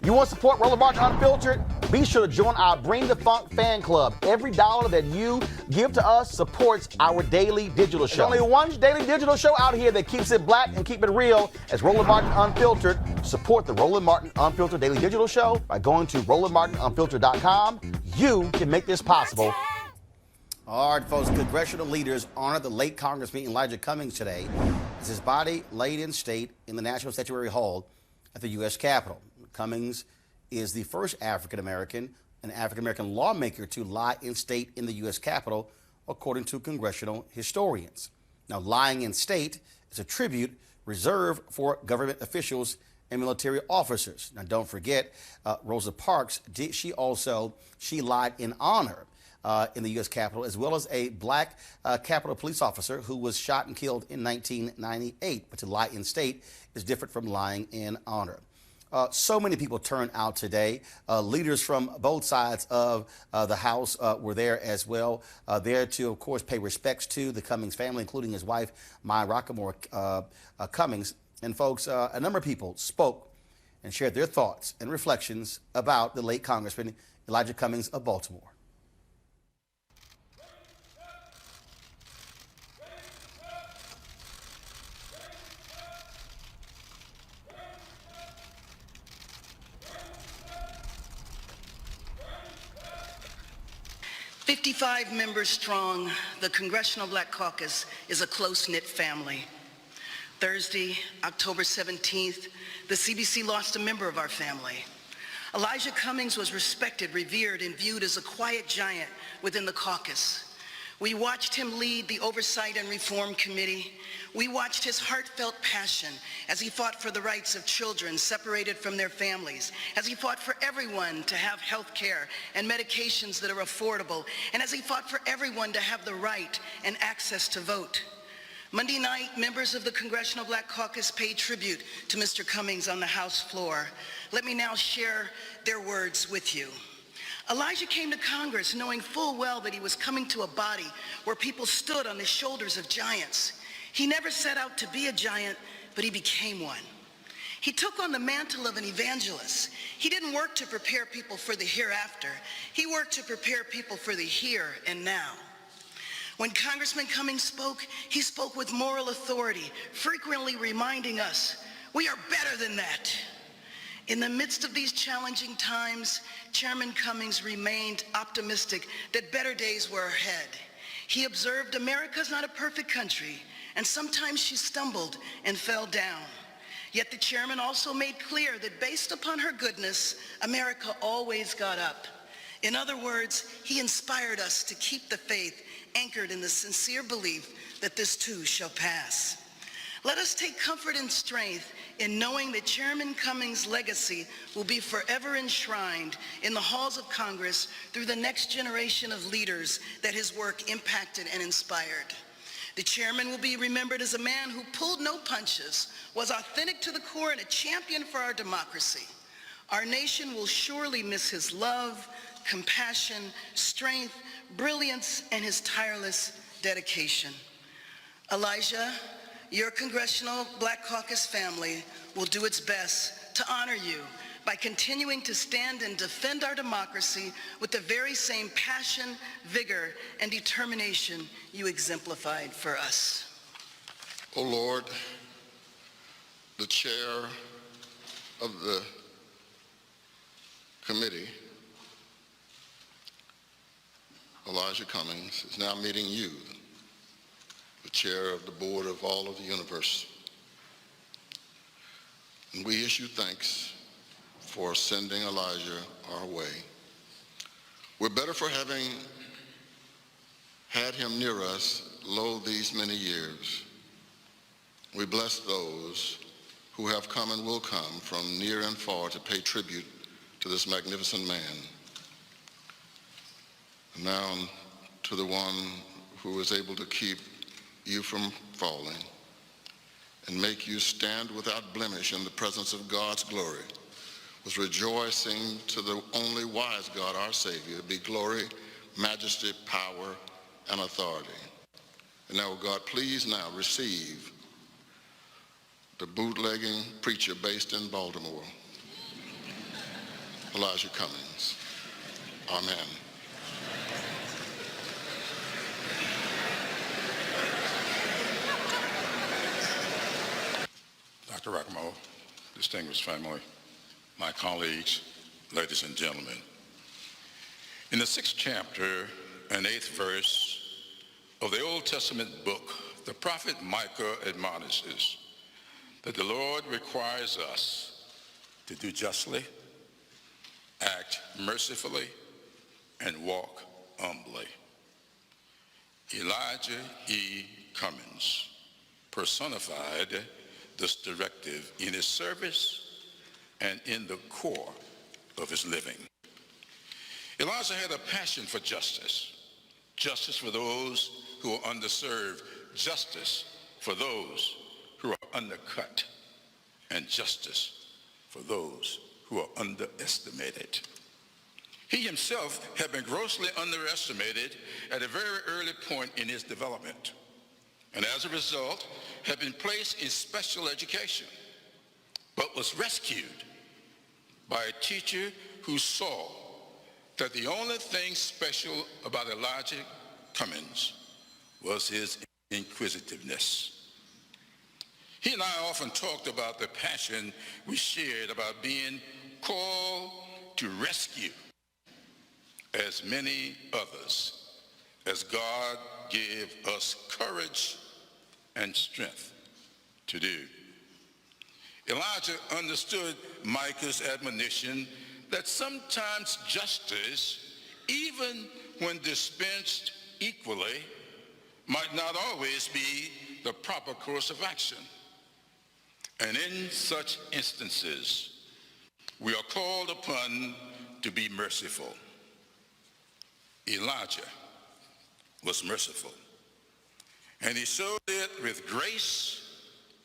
You want to support Roland Martin Unfiltered? Be sure to join our Bring the Funk fan club. Every dollar that you give to us supports our daily digital show. There's only one daily digital show out here that keeps it black and keep it real as Roland Martin Unfiltered. Support the Roland Martin Unfiltered daily digital show by going to RolandMartinUnfiltered.com. You can make this possible. All right, folks, congressional leaders honored the late Congressman Elijah Cummings today as his body laid in state in the National Statuary Hall at the U.S. Capitol. Cummings is the first African-American lawmaker to lie in state in the U.S. Capitol, according to congressional historians. Now, lying in state is a tribute reserved for government officials and military officers. Now, don't forget, Rosa Parks, she lied in honor in the U.S. Capitol, as well as a black Capitol police officer who was shot and killed in 1998. But to lie in state is different from lying in honor. So many people turned out today. Leaders from both sides of the House were there as well, there to, of course, pay respects to the Cummings family, including his wife, Mai Rockamore Cummings. And, folks, a number of people spoke and shared their thoughts and reflections about the late Congressman Elijah Cummings of Baltimore. 55 members strong, the Congressional Black Caucus is a close-knit family. Thursday, October 17th, the CBC lost a member of our family. Elijah Cummings was respected, revered, and viewed as a quiet giant within the caucus. We watched him lead the Oversight and Reform Committee. We watched his heartfelt passion as he fought for the rights of children separated from their families, as he fought for everyone to have health care and medications that are affordable, and as he fought for everyone to have the right and access to vote. Monday night, members of the Congressional Black Caucus paid tribute to Mr. Cummings on the House floor. Let me now share their words with you. Elijah came to Congress knowing full well that he was coming to a body where people stood on the shoulders of giants. He never set out to be a giant, but he became one. He took on the mantle of an evangelist. He didn't work to prepare people for the hereafter. He worked to prepare people for the here and now. When Congressman Cummings spoke, he spoke with moral authority, frequently reminding us, we are better than that. In the midst of these challenging times, Chairman Cummings remained optimistic that better days were ahead. He observed America's not a perfect country, and sometimes she stumbled and fell down. Yet the chairman also made clear that based upon her goodness, America always got up. In other words, he inspired us to keep the faith anchored in the sincere belief that this too shall pass. Let us take comfort and strength in knowing that Chairman Cummings' legacy will be forever enshrined in the halls of Congress through the next generation of leaders that his work impacted and inspired. The chairman will be remembered as a man who pulled no punches, was authentic to the core, and a champion for our democracy. Our nation will surely miss his love, compassion, strength, brilliance, and his tireless dedication. Elijah, your Congressional Black Caucus family will do its best to honor you by continuing to stand and defend our democracy with the very same passion, vigor, and determination you exemplified for us. Oh Lord, the chair of the committee, Elijah Cummings, is now meeting you, the chair of the board of all of the universe. And we issue thanks for sending Elijah our way. We're better for having had him near us, lo, these many years. We bless those who have come and will come from near and far to pay tribute to this magnificent man. And now to the one who is able to keep you from falling and make you stand without blemish in the presence of God's glory, with rejoicing to the only wise God, our Savior, be glory, majesty, power, and authority. And now, God, please now receive the bootlegging preacher based in Baltimore, Elijah Cummings. Amen. Dr. Racamo, distinguished family, my colleagues, ladies and gentlemen. In the 6th chapter and 8th verse of the Old Testament book, the prophet Micah admonishes that the Lord requires us to do justly, act mercifully, and walk humbly. Elijah E. Cummings personified this directive in his service and in the core of his living. Elijah had a passion for justice, justice for those who are underserved, justice for those who are undercut, and justice for those who are underestimated. He himself had been grossly underestimated at a very early point in his development, and as a result had been placed in special education, but was rescued by a teacher who saw that the only thing special about Elijah Cummings was his inquisitiveness. He and I often talked about the passion we shared about being called to rescue as many others as God gave us courage and strength to do. Elijah understood Micah's admonition that sometimes justice, even when dispensed equally, might not always be the proper course of action. And in such instances, we are called upon to be merciful. Elijah was merciful, and he showed it with grace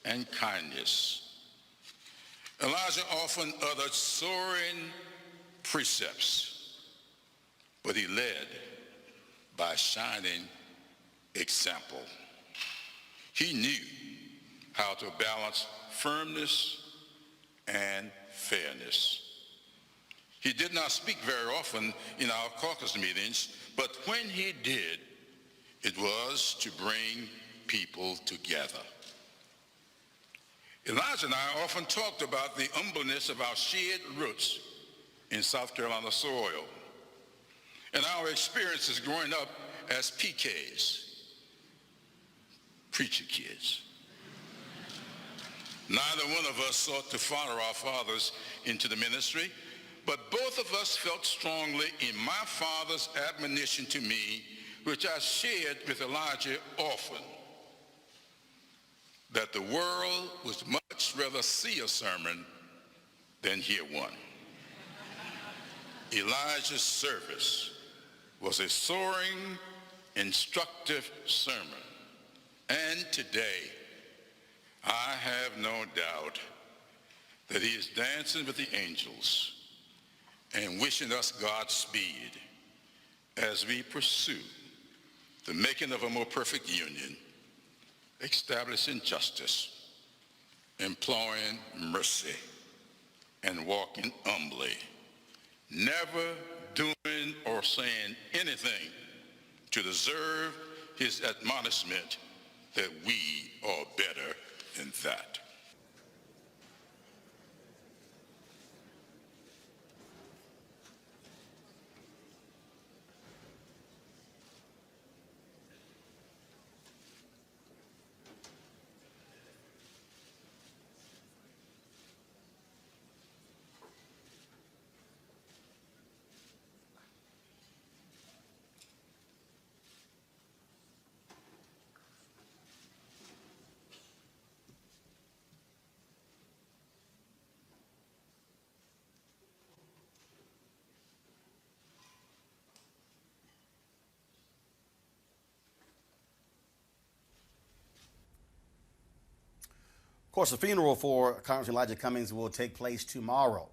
and kindness. Elijah often uttered soaring precepts, but he led by shining example. He knew how to balance firmness and fairness. He did not speak very often in our caucus meetings, but when he did, it was to bring people together. Elijah and I often talked about the humbleness of our shared roots in South Carolina soil and our experiences growing up as PKs, preacher kids. Neither one of us sought to follow our fathers into the ministry, but both of us felt strongly in my father's admonition to me, which I shared with Elijah often, that the world would much rather see a sermon than hear one. Elijah's service was a soaring, instructive sermon, and today I have no doubt that he is dancing with the angels and wishing us Godspeed as we pursue the making of a more perfect union, establishing justice, employing mercy, and walking humbly, never doing or saying anything to deserve his admonishment that we are better than that. Of course, the funeral for Congressman Elijah Cummings will take place tomorrow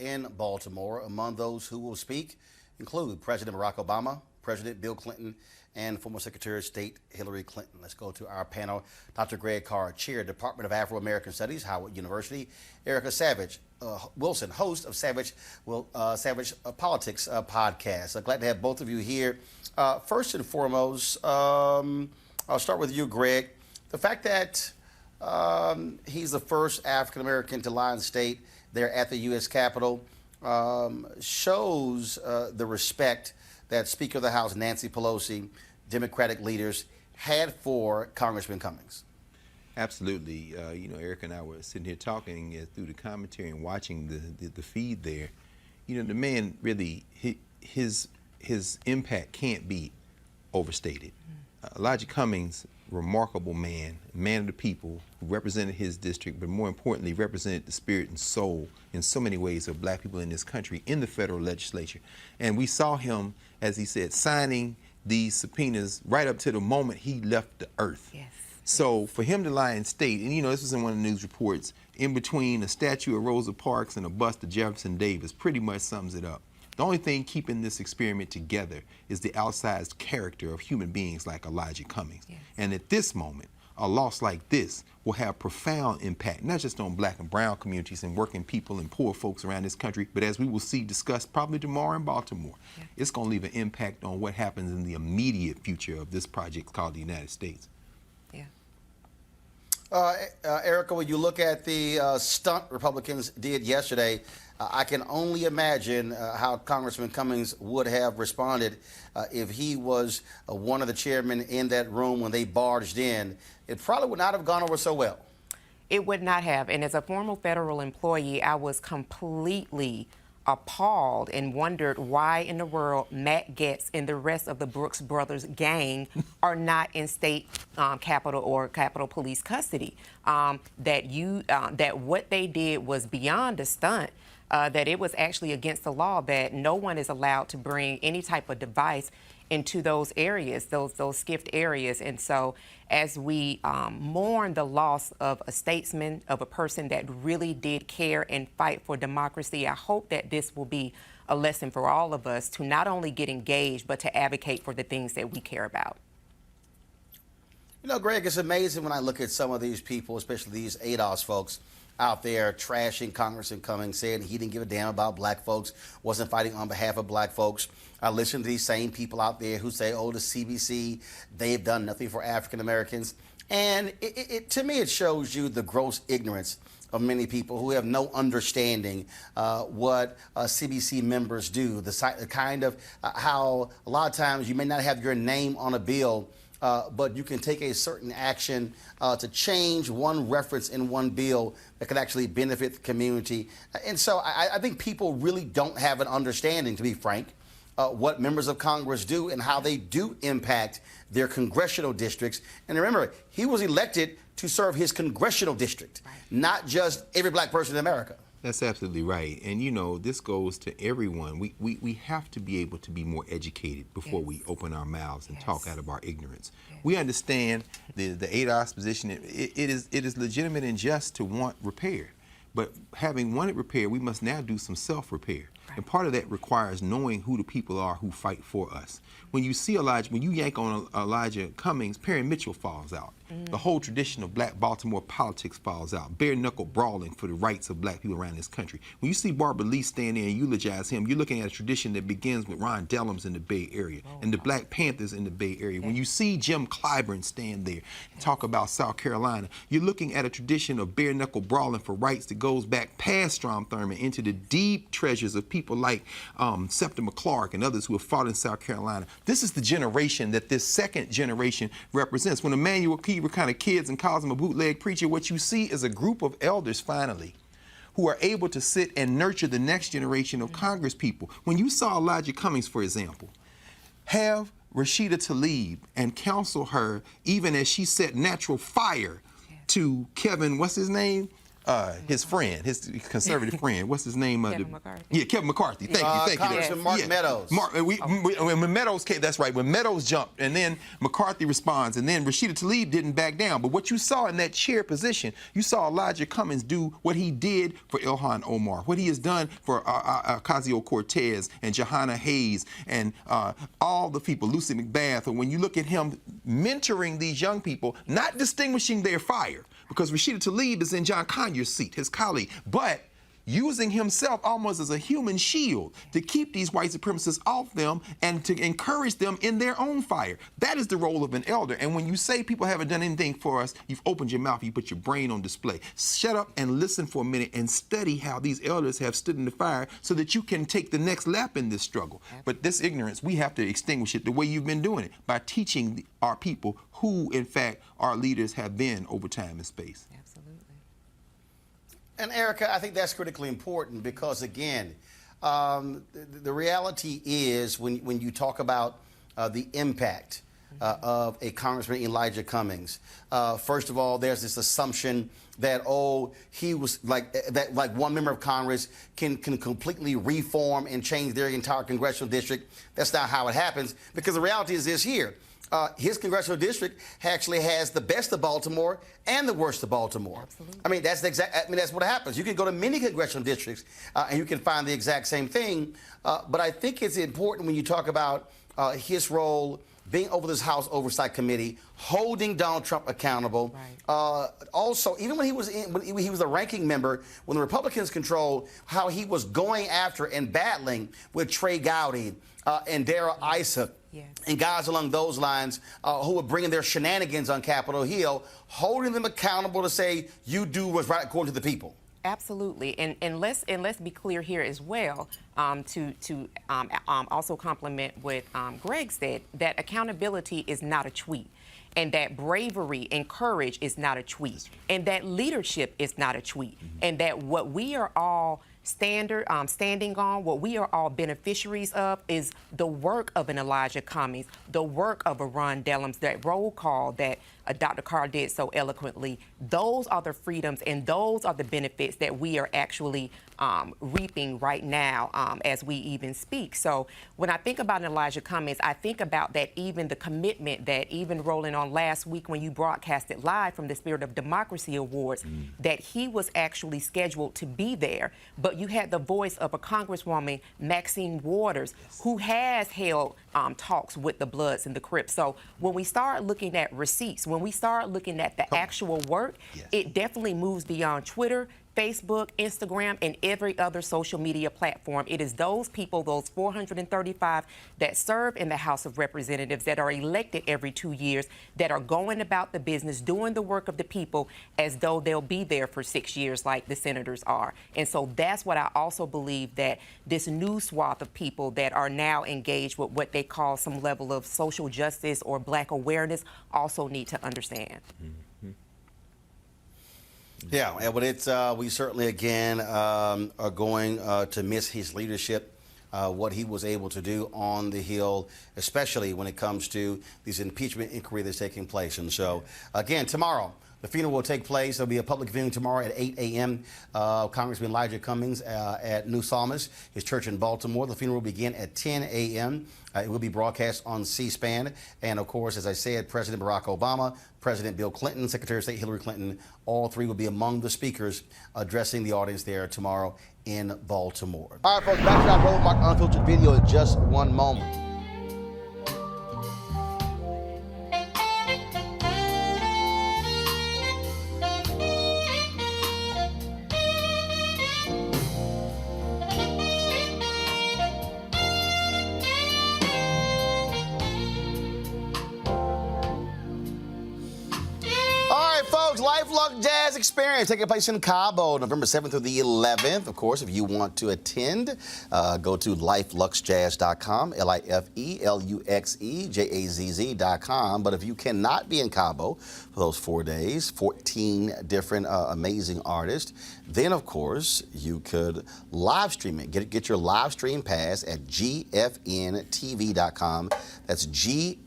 in Baltimore. Among those who will speak include President Barack Obama, President Bill Clinton, and former Secretary of State Hillary Clinton. Let's go to our panel. Dr. Greg Carr, Chair, Department of Afro-American Studies, Howard University. Erica Savage, Wilson, host of Savage Politics podcast. Glad to have both of you here. First and foremost, I'll start with you, Greg. The fact that he's the first African-American to lie in state there at the U.S. Capitol shows the respect that Speaker of the House Nancy Pelosi, Democratic leaders, had for Congressman Cummings. Absolutely. You know, Eric and I were sitting here talking through the commentary and watching the feed there. You know, the man really, his impact can't be overstated. Elijah Cummings, remarkable man of the people, who represented his district, but more importantly, represented the spirit and soul in so many ways of black people in this country in the federal legislature. And we saw him, as he said, signing these subpoenas right up to the moment he left the earth. Yes. So for him to lie in state, and you know, this was in one of the news reports, in between a statue of Rosa Parks and a bust of Jefferson Davis, pretty much sums it up. The only thing keeping this experiment together is the outsized character of human beings like Elijah Cummings. Yes. And at this moment, a loss like this will have profound impact, not just on black and brown communities and working people and poor folks around this country, but as we will see discussed probably tomorrow in Baltimore, it's going to leave an impact on what happens in the immediate future of this project called the United States. Erica, when you look at the stunt Republicans did yesterday, I can only imagine how Congressman Cummings would have responded if he was one of the chairmen in that room when they barged in. It probably would not have gone over so well. It would not have. And as a former federal employee, I was completely appalled and wondered why in the world Matt Getz and the rest of the Brooks Brothers gang are not in state Capitol or Capitol Police custody. That what they did was beyond a stunt. That it was actually against the law that no one is allowed to bring any type of device into those areas, those skiffed areas. And so as we mourn the loss of a statesman, of a person that really did care and fight for democracy, I hope that this will be a lesson for all of us to not only get engaged, but to advocate for the things that we care about. You know, Greg, it's amazing when I look at some of these people, especially these ADOS folks, out there trashing Congressman Cummings, saying he didn't give a damn about black folks, wasn't fighting on behalf of black folks. I listen to these same people out there who say, oh, the CBC, they've done nothing for African Americans. And to me, it shows you the gross ignorance of many people who have no understanding what CBC members do, the kind of how a lot of times you may not have your name on a bill, but you can take a certain action to change one reference in one bill that could actually benefit the community. And so I think people really don't have an understanding, to be frank, what members of Congress do and how they do impact their congressional districts. And remember, he was elected to serve his congressional district, not just every black person in America. That's absolutely right. And, you know, this goes to everyone. We have to be able to be more educated before we open our mouths and talk out of our ignorance. We understand the ADOS position. It is legitimate and just to want repair. But having wanted repair, we must now do some self-repair. And part of that requires knowing who the people are who fight for us. When you see when you yank on Elijah Cummings, Perry Mitchell falls out. The whole tradition of black Baltimore politics falls out. Bare-knuckle brawling for the rights of black people around this country. When you see Barbara Lee stand there and eulogize him, you're looking at a tradition that begins with Ron Dellums in the Bay Area and the Black Panthers in the Bay Area. When you see Jim Clyburn stand there and talk about South Carolina, you're looking at a tradition of bare-knuckle brawling for rights that goes back past Strom Thurmond into the deep treasures of people like Septima Clark and others who have fought in South Carolina. This is the generation that this second generation represents. When Emmanuel P. were kind of kids and calls him a bootleg preacher, what you see is a group of elders finally who are able to sit and nurture the next generation of Congress people. When you saw Elijah Cummings, for example, have Rashida Tlaib and counsel her even as she set natural fire to Kevin, what's his name? His friend, his conservative friend. What's his name? Kevin McCarthy. Yeah, Kevin McCarthy. Thank you. Congressman Mark Meadows. When Meadows came, that's right. When Meadows jumped, and then McCarthy responds, and then Rashida Tlaib didn't back down. But what you saw in that chair position, you saw Elijah Cummings do what he did for Ilhan Omar, what he has done for Ocasio-Cortez and Johanna Hayes and all the people, Lucy McBath. And when you look at him mentoring these young people, not distinguishing their fire, because Rashida Tlaib is in John Conyers' seat, his colleague, but using himself almost as a human shield to keep these white supremacists off them and to encourage them in their own fire. That is the role of an elder. And when you say people haven't done anything for us, you've opened your mouth, you put your brain on display. Shut up and listen for a minute and study how these elders have stood in the fire so that you can take the next lap in this struggle. But this ignorance, we have to extinguish it the way you've been doing it, by teaching our people who, in fact, our leaders have been over time and space. Absolutely. And Erica, I think that's critically important because, again, the reality is when you talk about the impact of a Congressman Elijah Cummings, first of all, there's this assumption that, oh, he was like one member of Congress can completely reform and change their entire congressional district. That's not how it happens, because the reality is this here. His congressional district actually has the best of Baltimore and the worst of Baltimore. Absolutely. I mean, that's what happens. You can go to many congressional districts and you can find the exact same thing. But I think it's important when you talk about his role being over this House Oversight Committee, holding Donald Trump accountable. Right. Also, even when he was a ranking member, when the Republicans controlled, how he was going after and battling with Trey Gowdy and Darrell Issa. Yes. And guys along those lines who were bringing their shenanigans on Capitol Hill, holding them accountable to say, you do what's right according to the people. Absolutely, and let's be clear here as well. To also compliment what Greg said, that accountability is not a tweet, and that bravery and courage is not a tweet, and that leadership is not a tweet, and that what we are all standing on, what we are all beneficiaries of, is the work of an Elijah Cummings, the work of a Ron Dellums, that roll call that Dr. Carr did so eloquently. Those are the freedoms and those are the benefits that we are actually reaping right now as we even speak. So when I think about Elijah Cummings, I think about that, even the commitment that even Roland, on last week when you broadcasted live from the Spirit of Democracy Awards, that he was actually scheduled to be there. But you had the voice of a Congresswoman, Maxine Waters, who has held talks with the Bloods and the Crips. So when we start looking at receipts, when we start looking at the actual work, it definitely moves beyond Twitter, Facebook, Instagram, and every other social media platform. It is those people, those 435 that serve in the House of Representatives, that are elected every 2 years, that are going about the business, doing the work of the people as though they'll be there for 6 years like the senators are. And so that's what I also believe, that this new swath of people that are now engaged with what they call some level of social justice or Black awareness also need to understand. Yeah, but it's we certainly, again, are going to miss his leadership, what he was able to do on the Hill, especially when it comes to this impeachment inquiry that's taking place. And so, again, tomorrow, the funeral will take place. There'll be a public viewing tomorrow at 8 a.m. Congressman Elijah Cummings at New Psalmist, his church in Baltimore. The funeral will begin at 10 a.m. It will be broadcast on C-SPAN. And, of course, as I said, President Barack Obama, President Bill Clinton, Secretary of State Hillary Clinton, all three will be among the speakers addressing the audience there tomorrow in Baltimore. All right, folks, back to our Roland Martin Unfiltered video in just one moment. Luxe Jazz Experience taking place in Cabo, November 7th through the 11th. Of course, if you want to attend, go to lifeluxejazz.com, LIFELUXEJAZZ.com. But if you cannot be in Cabo for those 4 days, 14 different amazing artists, then, of course, you could live stream it. Get your live stream pass at gfntv.com. That's gfntv.com.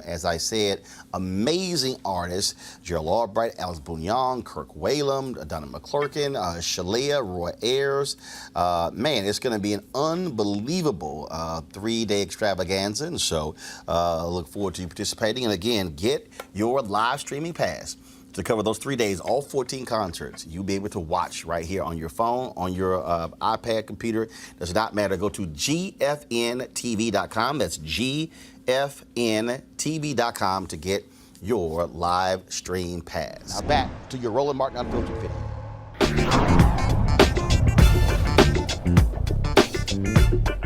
As I said, amazing artists: Gerald Albright, Alice Bouillon, Kirk Whalum, Donna McClurkin, Shalia, Roy Ayers. Man, it's going to be an unbelievable 3-day extravaganza. And so I look forward to you participating. And again, get your live streaming pass to cover those 3 days, all 14 concerts. You'll be able to watch right here on your phone, on your iPad, computer. Does not matter. Go to gfntv.com. That's gfntv.com to get your live stream pass. Now back to your Roland Martin Unfiltered video. Bye.